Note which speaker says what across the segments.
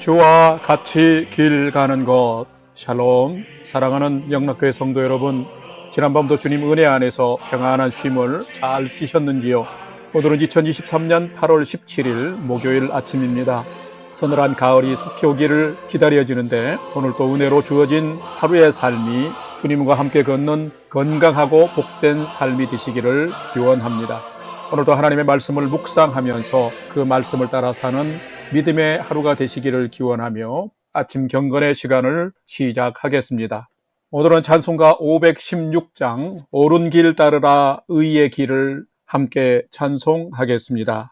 Speaker 1: 주와 같이 길 가는 것. 샬롬. 사랑하는 영락교회 성도 여러분, 지난밤도 주님 은혜 안에서 평안한 쉼을 잘 쉬셨는지요? 오늘은 2023년 8월 17일 목요일 아침입니다. 서늘한 가을이 속히 오기를 기다려지는데 오늘 또 은혜로 주어진 하루의 삶이 주님과 함께 걷는 건강하고 복된 삶이 되시기를 기원합니다. 오늘도 하나님의 말씀을 묵상하면서 그 말씀을 따라 사는 믿음의 하루가 되시기를 기원하며 아침 경건의 시간을 시작하겠습니다. 오늘은 찬송가 516장 옳은 길 따르라 의의 길을 함께 찬송하겠습니다.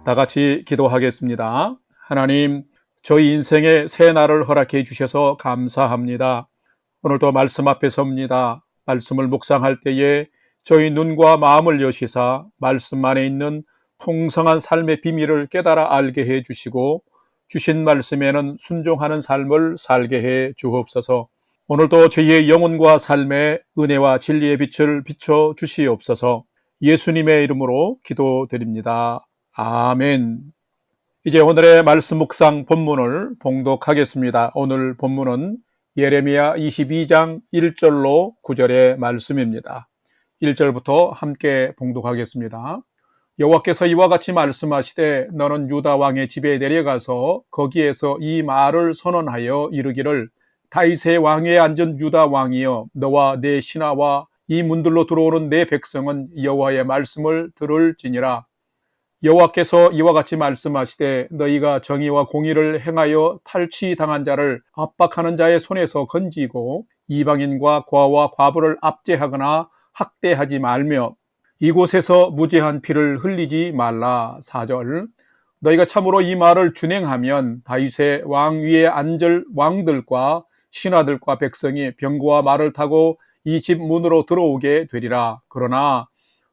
Speaker 1: 다 같이 기도하겠습니다. 하나님, 저희 인생의 새 날을 허락해 주셔서 감사합니다. 오늘도 말씀 앞에 섭니다. 말씀을 묵상할 때에 저희 눈과 마음을 여시사 말씀 안에 있는 풍성한 삶의 비밀을 깨달아 알게 해 주시고 주신 말씀에는 순종하는 삶을 살게 해 주옵소서. 오늘도 저희의 영혼과 삶에 은혜와 진리의 빛을 비춰 주시옵소서. 예수님의 이름으로 기도드립니다. 아멘. 이제 오늘의 말씀 묵상 본문을 봉독하겠습니다. 오늘 본문은 예레미야 22장 1절로 9절의 말씀입니다. 1절부터 함께 봉독하겠습니다. 여호와께서 이와 같이 말씀하시되 너는 유다 왕의 집에 내려가서 거기에서 이 말을 선언하여 이르기를 다윗의 왕위에 앉은 유다 왕이여 너와 내 신하와 이 문들로 들어오는 내 백성은 여호와의 말씀을 들을지니라. 여호와께서 이와 같이 말씀하시되 너희가 정의와 공의를 행하여 탈취당한 자를 압박하는 자의 손에서 건지고 이방인과 고아와 과부를 압제하거나 학대하지 말며 이곳에서 무죄한 피를 흘리지 말라. 4절 너희가 참으로 이 말을 준행하면 다윗의 왕위에 앉을 왕들과 신하들과 백성이 병거와 말을 타고 이 집 문으로 들어오게 되리라. 그러나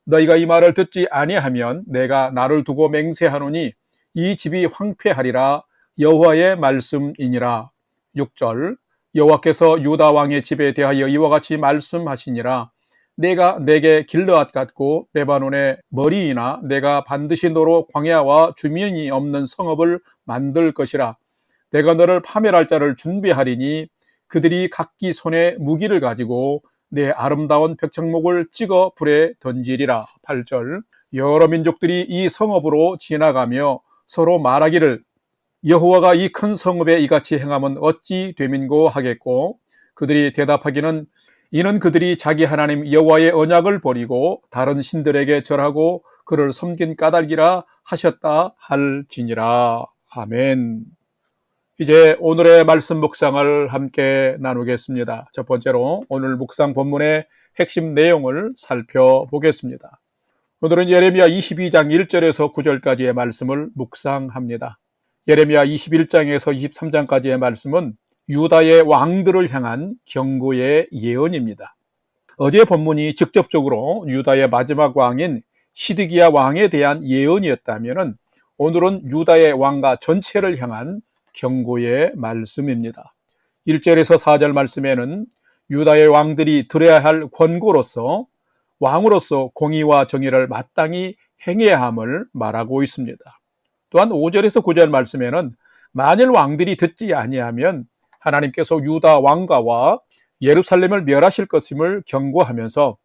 Speaker 1: 너희가 이 말을 듣지 아니하면 내가 나를 두고 맹세하노니 이 집이 황폐하리라. 여호와의 말씀이니라. 6절 여호와께서 유다 왕의 집에 대하여 이와 같이 말씀하시니라. 내가 내게 길르앗 같고 레바논의 머리이나 내가 반드시 너로 광야와 주민이 없는 성읍을 만들 것이라. 내가 너를 파멸할 자를 준비하리니 그들이 각기 손에 무기를 가지고 내 아름다운 백창목을 찍어 불에 던지리라. 8절 여러 민족들이 이 성읍으로 지나가며 서로 말하기를 여호와가 이 큰 성읍에 이같이 행하면 어찌 되민고 하겠고 그들이 대답하기는 이는 그들이 자기 하나님 여호와의 언약을 버리고 다른 신들에게 절하고 그를 섬긴 까닭이라 하셨다 할지니라. 아멘. 이제 오늘의 말씀 묵상을 함께 나누겠습니다. 첫 번째로 오늘 묵상 본문의 핵심 내용을 살펴보겠습니다. 오늘은 예레미야 22장 1절에서 9절까지의 말씀을 묵상합니다. 예레미야 21장에서 23장까지의 말씀은 유다의 왕들을 향한 경고의 예언입니다. 어제 본문이 직접적으로 유다의 마지막 왕인 시드기야 왕에 대한 예언이었다면 오늘은 유다의 왕가 전체를 향한 경고의 말씀입니다. 1절에서 4절 말씀에는 유다의 왕들이 들어야 할 권고로서 왕으로서 공의와 정의를 마땅히 행해야 함을 말하고 있습니다. 또한 5절에서 9절 말씀에는 만일 왕들이 듣지 아니하면 하나님께서 유다 왕가와 예루살렘을 멸하실 것임을 경고하면서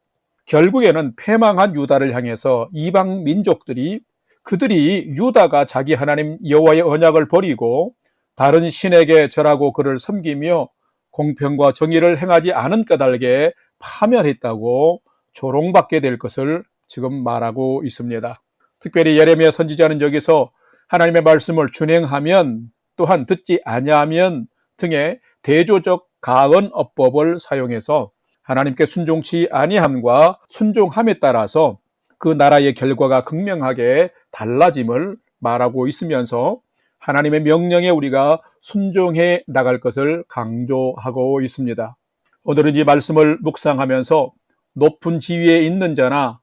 Speaker 1: 결국에는 패망한 유다를 향해서 이방 민족들이 그들이 유다가 자기 하나님 여호와의 언약을 버리고 다른 신에게 절하고 그를 섬기며 공평과 정의를 행하지 않은 까닭에 파멸했다고 조롱받게 될 것을 지금 말하고 있습니다. 특별히 예레미야 선지자는 여기서 하나님의 말씀을 준행하면 또한 듣지 아니하면 등의 대조적 가언 어법을 사용해서 하나님께 순종치 아니함과 순종함에 따라서 그 나라의 결과가 극명하게 달라짐을 말하고 있으면서 하나님의 명령에 우리가 순종해 나갈 것을 강조하고 있습니다. 오늘은 이 말씀을 묵상하면서 높은 지위에 있는 자나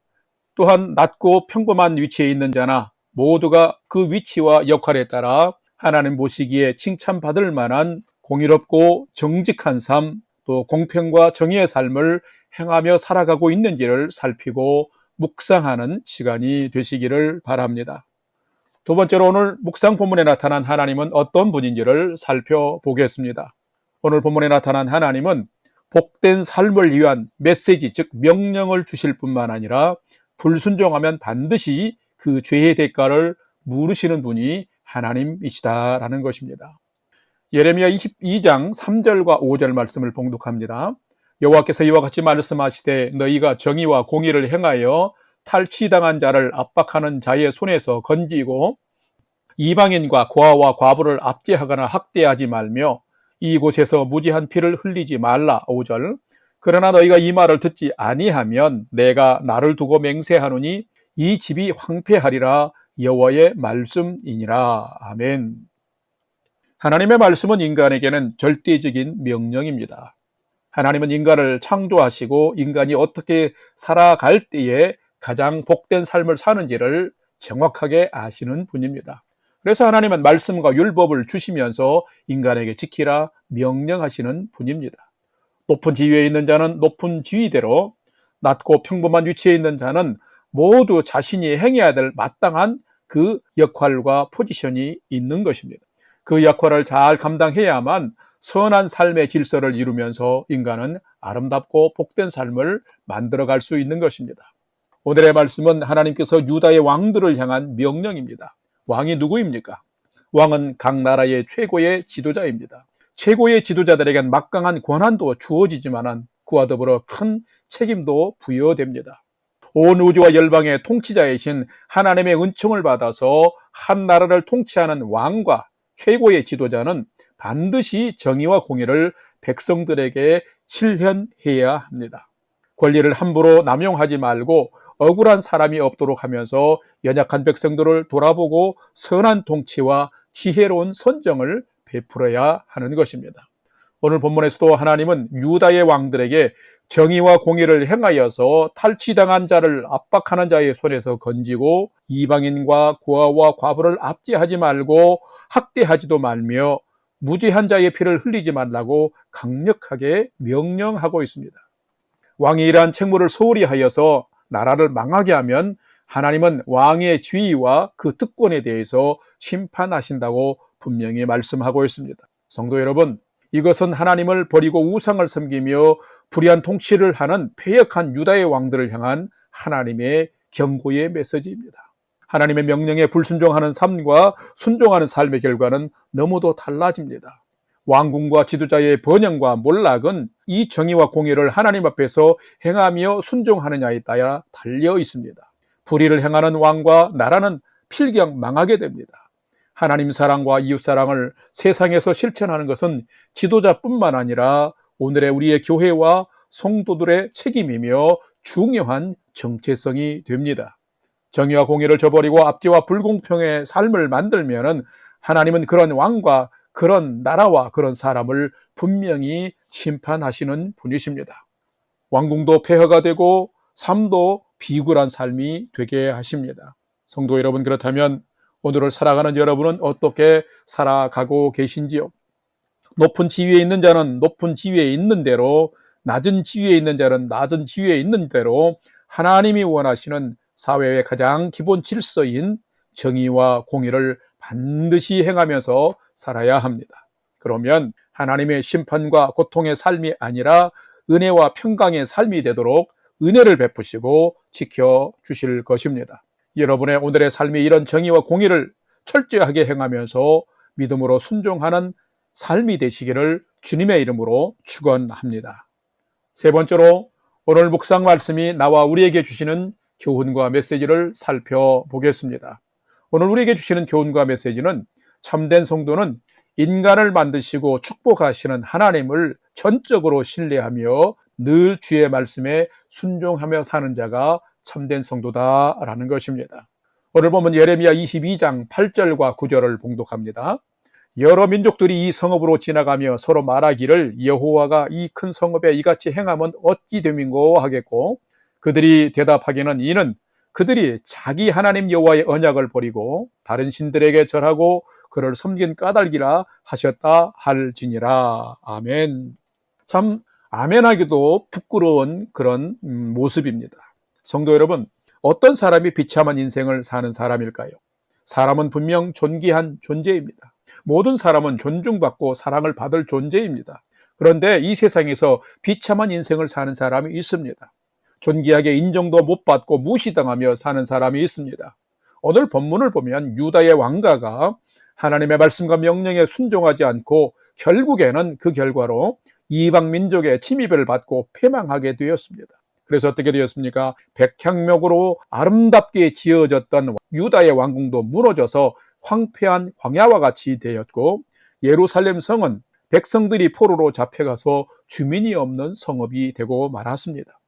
Speaker 1: 또한 낮고 평범한 위치에 있는 자나 모두가 그 위치와 역할에 따라 하나님 보시기에 칭찬받을 만한 공의롭고 정직한 삶, 또 공평과 정의의 삶을 행하며 살아가고 있는지를 살피고 묵상하는 시간이 되시기를 바랍니다. 두 번째로 오늘 묵상 본문에 나타난 하나님은 어떤 분인지를 살펴보겠습니다. 오늘 본문에 나타난 하나님은 복된 삶을 위한 메시지, 즉 명령을 주실 뿐만 아니라 불순종하면 반드시 그 죄의 대가를 물으시는 분이 하나님이시다라는 것입니다. 예레미야 22장 3절과 5절 말씀을 봉독합니다. 여호와께서 이와 같이 말씀하시되 너희가 정의와 공의를 행하여 탈취당한 자를 압박하는 자의 손에서 건지고 이방인과 고아와 과부를 압제하거나 학대하지 말며 이곳에서 무지한 피를 흘리지 말라. 5절 그러나 너희가 이 말을 듣지 아니하면 내가 나를 두고 맹세하노니 이 집이 황폐하리라. 여호와의 말씀이니라. 아멘. 하나님의 말씀은 인간에게는 절대적인 명령입니다. 하나님은 인간을 창조하시고 인간이 어떻게 살아갈 때에 가장 복된 삶을 사는지를 정확하게 아시는 분입니다. 그래서 하나님은 말씀과 율법을 주시면서 인간에게 지키라 명령하시는 분입니다. 높은 지위에 있는 자는 높은 지위대로, 낮고 평범한 위치에 있는 자는 모두 자신이 행해야 될 마땅한 그 역할과 포지션이 있는 것입니다. 그 역할을 잘 감당해야만 선한 삶의 질서를 이루면서 인간은 아름답고 복된 삶을 만들어갈 수 있는 것입니다. 오늘의 말씀은 하나님께서 유다의 왕들을 향한 명령입니다. 왕이 누구입니까? 왕은 각 나라의 최고의 지도자입니다. 최고의 지도자들에겐 막강한 권한도 주어지지만 그와 더불어 큰 책임도 부여됩니다. 온 우주와 열방의 통치자이신 하나님의 은총을 받아서 한 나라를 통치하는 왕과 최고의 지도자는 반드시 정의와 공의를 백성들에게 실현해야 합니다. 권리를 함부로 남용하지 말고 억울한 사람이 없도록 하면서 연약한 백성들을 돌아보고 선한 통치와 지혜로운 선정을 베풀어야 하는 것입니다. 오늘 본문에서도 하나님은 유다의 왕들에게 정의와 공의를 행하여서 탈취당한 자를 압박하는 자의 손에서 건지고 이방인과 고아와 과부를 압제하지 말고 학대하지도 말며 무죄한 자의 피를 흘리지 말라고 강력하게 명령하고 있습니다. 왕이 이러한 책무를 소홀히 하여서 나라를 망하게 하면 하나님은 왕의 지위와 그 특권에 대해서 심판하신다고 분명히 말씀하고 있습니다. 성도 여러분, 이것은 하나님을 버리고 우상을 섬기며 불의한 통치를 하는 패역한 유다의 왕들을 향한 하나님의 경고의 메시지입니다. 하나님의 명령에 불순종하는 삶과 순종하는 삶의 결과는 너무도 달라집니다. 왕궁과 지도자의 번영과 몰락은 이 정의와 공의를 하나님 앞에서 행하며 순종하느냐에 따라 달려 있습니다. 불의를 행하는 왕과 나라는 필경 망하게 됩니다. 하나님 사랑과 이웃 사랑을 세상에서 실천하는 것은 지도자뿐만 아니라 오늘의 우리의 교회와 성도들의 책임이며 중요한 정체성이 됩니다. 정의와 공의를 저버리고 압제와 불공평의 삶을 만들면 하나님은 그런 왕과 그런 나라와 그런 사람을 분명히 심판하시는 분이십니다. 왕궁도 폐허가 되고 삶도 비굴한 삶이 되게 하십니다. 성도 여러분, 그렇다면 오늘을 살아가는 여러분은 어떻게 살아가고 계신지요? 높은 지위에 있는 자는 높은 지위에 있는 대로, 낮은 지위에 있는 자는 낮은 지위에 있는 대로 하나님이 원하시는 사회의 가장 기본 질서인 정의와 공의를 반드시 행하면서 살아야 합니다. 그러면 하나님의 심판과 고통의 삶이 아니라 은혜와 평강의 삶이 되도록 은혜를 베푸시고 지켜주실 것입니다. 여러분의 오늘의 삶이 이런 정의와 공의를 철저하게 행하면서 믿음으로 순종하는 삶이 되시기를 주님의 이름으로 축원합니다. 세 번째로 오늘 묵상 말씀이 나와 우리에게 주시는 교훈과 메시지를 살펴보겠습니다. 오늘 우리에게 주시는 교훈과 메시지는 참된 성도는 인간을 만드시고 축복하시는 하나님을 전적으로 신뢰하며 늘 주의 말씀에 순종하며 사는 자가 참된 성도다라는 것입니다. 오늘 보면 예레미야 22장 8절과 9절을 봉독합니다. 여러 민족들이 이 성읍으로 지나가며 서로 말하기를 여호와가 이 큰 성읍에 이같이 행하면 어찌 됨인고 하겠고, 그들이 대답하기는 이는 그들이 자기 하나님 여호와의 언약을 버리고 다른 신들에게 절하고 그를 섬긴 까닭이라 하셨다 할지니라. 아멘. 참 아멘하기도 부끄러운 그런 모습입니다. 성도 여러분, 어떤 사람이 비참한 인생을 사는 사람일까요? 사람은 분명 존귀한 존재입니다. 모든 사람은 존중받고 사랑을 받을 존재입니다. 그런데 이 세상에서 비참한 인생을 사는 사람이 있습니다. 존귀하게 인정도 못 받고 무시당하며 사는 사람이 있습니다. 오늘 본문을 보면 유다의 왕가가 하나님의 말씀과 명령에 순종하지 않고 결국에는 그 결과로 이방 민족의 침입을 받고 패망하게 되었습니다. 그래서 어떻게 되었습니까? 백향목으로 아름답게 지어졌던 유다의 왕궁도 무너져서 황폐한 광야와 같이 되었고, 예루살렘 성은 백성들이 포로로 잡혀가서 주민이 없는 성읍이 되고 말았습니다.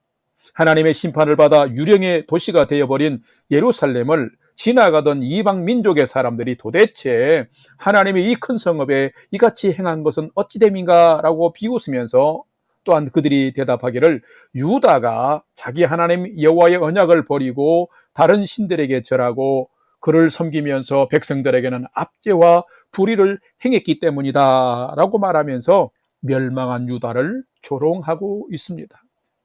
Speaker 1: 하나님의 심판을 받아 유령의 도시가 되어버린 예루살렘을 지나가던 이방 민족의 사람들이 도대체 하나님의 이 큰 성읍에 이같이 행한 것은 어찌 됨인가 라고 비웃으면서, 또한 그들이 대답하기를 유다가 자기 하나님 여호와의 언약을 버리고 다른 신들에게 절하고 그를 섬기면서 백성들에게는 압제와 불의를 행했기 때문이다 라고 말하면서 멸망한 유다를 조롱하고 있습니다.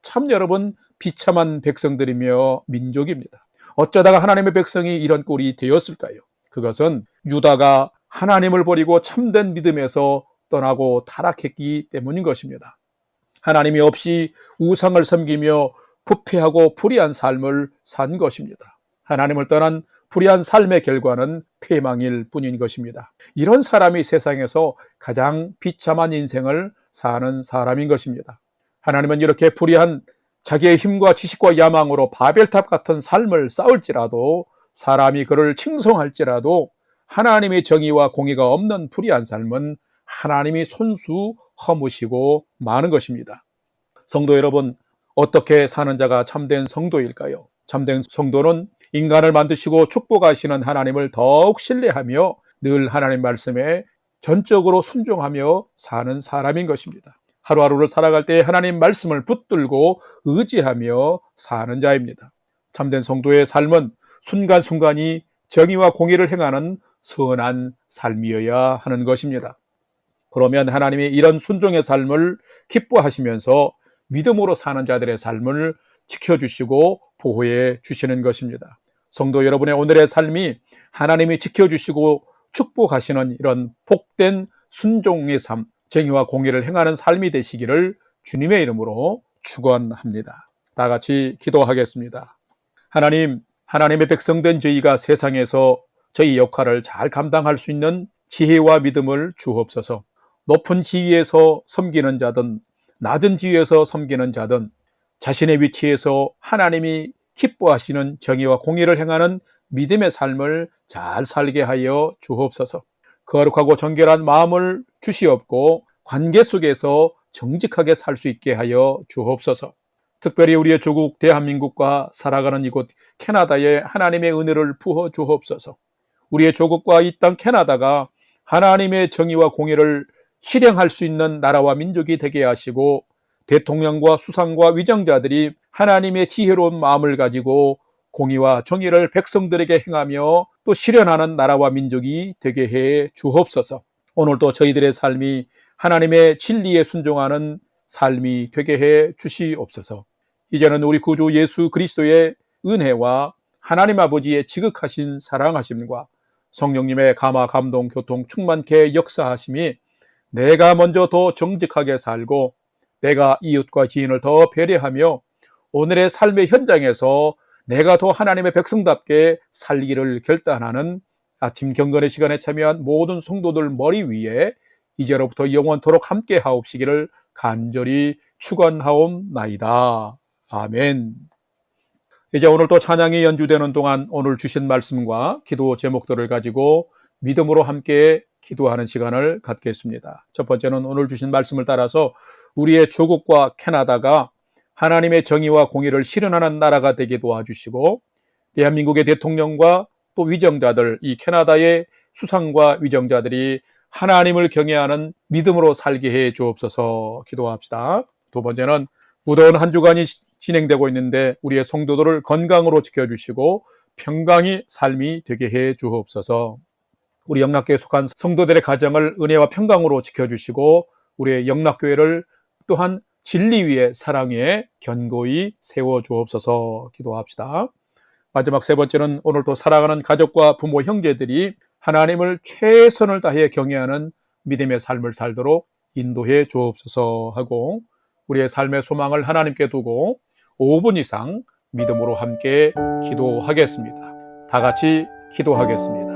Speaker 1: 참 여러분, 비참한 백성들이며 민족입니다. 어쩌다가 하나님의 백성이 이런 꼴이 되었을까요? 그것은 유다가 하나님을 버리고 참된 믿음에서 떠나고 타락했기 때문인 것입니다. 하나님이 없이 우상을 섬기며 부패하고 불의한 삶을 산 것입니다. 하나님을 떠난 불의한 삶의 결과는 패망일 뿐인 것입니다. 이런 사람이 세상에서 가장 비참한 인생을 사는 사람인 것입니다. 하나님은 이렇게 불의한 자기의 힘과 지식과 야망으로 바벨탑 같은 삶을 쌓을지라도, 사람이 그를 칭송할지라도 하나님의 정의와 공의가 없는 불의한 삶은 하나님이 손수 허무시고 마는 것입니다. 성도 여러분, 어떻게 사는 자가 참된 성도일까요? 참된 성도는 인간을 만드시고 축복하시는 하나님을 더욱 신뢰하며 늘 하나님 말씀에 전적으로 순종하며 사는 사람인 것입니다. 하루하루를 살아갈 때 하나님 말씀을 붙들고 의지하며 사는 자입니다. 참된 성도의 삶은 순간순간이 정의와 공의를 행하는 선한 삶이어야 하는 것입니다. 그러면 하나님이 이런 순종의 삶을 기뻐하시면서 믿음으로 사는 자들의 삶을 지켜주시고 보호해 주시는 것입니다. 성도 여러분의 오늘의 삶이 하나님이 지켜주시고 축복하시는 이런 복된 순종의 삶, 정의와 공의를 행하는 삶이 되시기를 주님의 이름으로 축원합니다. 다 같이 기도하겠습니다. 하나님, 하나님의 백성된 저희가 세상에서 저희 역할을 잘 감당할 수 있는 지혜와 믿음을 주옵소서. 높은 지위에서 섬기는 자든 낮은 지위에서 섬기는 자든 자신의 위치에서 하나님이 기뻐하시는 정의와 공의를 행하는 믿음의 삶을 잘 살게 하여 주옵소서. 거룩하고 정결한 마음을 주시옵고 관계 속에서 정직하게 살 수 있게 하여 주옵소서. 특별히 우리의 조국 대한민국과 살아가는 이곳 캐나다에 하나님의 은혜를 부어 주옵소서. 우리의 조국과 이 땅 캐나다가 하나님의 정의와 공의를 실행할 수 있는 나라와 민족이 되게 하시고, 대통령과 수상과 위정자들이 하나님의 지혜로운 마음을 가지고 공의와 정의를 백성들에게 행하며 또 실현하는 나라와 민족이 되게 해 주옵소서. 오늘도 저희들의 삶이 하나님의 진리에 순종하는 삶이 되게 해 주시옵소서. 이제는 우리 구주 예수 그리스도의 은혜와 하나님 아버지의 지극하신 사랑하심과 성령님의 감화 감동 교통 충만케 역사하심이 내가 먼저 더 정직하게 살고 내가 이웃과 지인을 더 배려하며 오늘의 삶의 현장에서 내가 더 하나님의 백성답게 살기를 결단하는 아침 경건의 시간에 참여한 모든 성도들 머리 위에 이제로부터 영원토록 함께 하옵시기를 간절히 축원하옵나이다. 아멘. 이제 오늘 또 찬양이 연주되는 동안 오늘 주신 말씀과 기도 제목들을 가지고 믿음으로 함께 기도하는 시간을 갖겠습니다. 첫 번째는 오늘 주신 말씀을 따라서 우리의 조국과 캐나다가 하나님의 정의와 공의를 실현하는 나라가 되게 도와주시고, 대한민국의 대통령과 또 위정자들, 이 캐나다의 수상과 위정자들이 하나님을 경외하는 믿음으로 살게 해 주옵소서 기도합시다. 두 번째는 무더운 한 주간이 진행되고 있는데 우리의 성도들을 건강으로 지켜주시고 평강의 삶이 되게 해 주옵소서. 우리 영락교회에 속한 성도들의 가정을 은혜와 평강으로 지켜주시고 우리의 영락교회를 또한 진리 위에 사랑 위에 견고히 세워주옵소서 기도합시다. 마지막 세 번째는 오늘 또 사랑하는 가족과 부모 형제들이 하나님을 최선을 다해 경외하는 믿음의 삶을 살도록 인도해 주옵소서 하고, 우리의 삶의 소망을 하나님께 두고 5분 이상 믿음으로 함께 기도하겠습니다. 다 같이 기도하겠습니다.